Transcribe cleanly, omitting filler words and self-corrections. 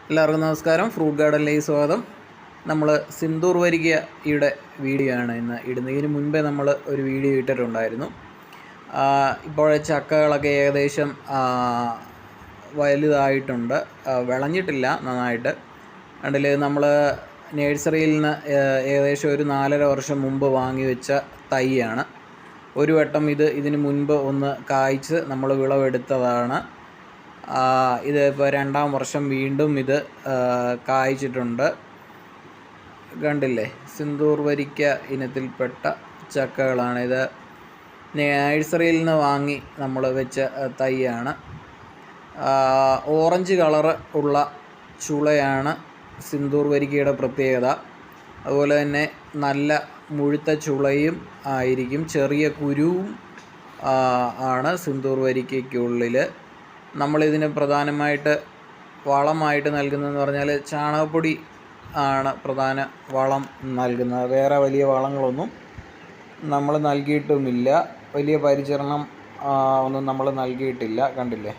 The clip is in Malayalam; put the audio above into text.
എല്ലാവർക്കും നമസ്കാരം. ഫ്രൂട്ട് ഗാർഡനിലേക്ക് സ്വാഗതം. നമ്മൾ സിന്ദൂർ വരിക്കയുടെ വീഡിയോ ആണ് ഇന്ന് ഇടുന്നത്. ഇതിന് മുൻപേ നമ്മൾ ഒരു വീഡിയോ ഇട്ടിട്ടുണ്ടായിരുന്നു. ഇപ്പോഴേ ചക്കകളൊക്കെ ഏകദേശം വലുതായിട്ടുണ്ട്, വിളഞ്ഞിട്ടില്ല നന്നായിട്ട്. കണ്ടില്ലേ, നമ്മൾ നഴ്സറിയിൽ നിന്ന് ഏകദേശം ഒരു 4.5 വർഷം മുമ്പ് വാങ്ങി വെച്ച തൈയാണ്. ഒരു വട്ടം ഇതിന് മുൻപ് ഒന്ന് കായ്ച്ച് നമ്മൾ വിളവെടുത്തതാണ്. ഇത് ഇപ്പോൾ 2ാം വർഷം വീണ്ടും ഇത് കായ്ച്ചിട്ടുണ്ട്. കണ്ടില്ലേ, സിന്ദൂർ വരിക്ക ഇനത്തിൽപ്പെട്ട ചക്കകളാണിത്. നഴ്സറിയിൽ നിന്ന് വാങ്ങി നമ്മൾ വെച്ച തൈയാണ്. ഓറഞ്ച് കളറ് ഉള്ള ചുളയാണ് സിന്ദൂർ വരിക്കയുടെ പ്രത്യേകത. അതുപോലെ തന്നെ നല്ല മുഴുത്ത ചുളയും ആയിരിക്കും, ചെറിയ കുരുവും ആണ് സിന്ദൂർ വരിക്കയ്ക്കുള്ളിൽ. നമ്മളിതിന് പ്രധാനമായിട്ട് വളമായിട്ട് നൽകുന്നതെന്ന് പറഞ്ഞാൽ ചാണകപ്പൊടി ആണ് പ്രധാന വളം നൽകുന്നത്. വേറെ വലിയ വളങ്ങളൊന്നും നമ്മൾ നൽകിയിട്ടുമില്ല, വലിയ പരിചരണം ഒന്നും നമ്മൾ നൽകിയിട്ടില്ല. കണ്ടില്ലേ.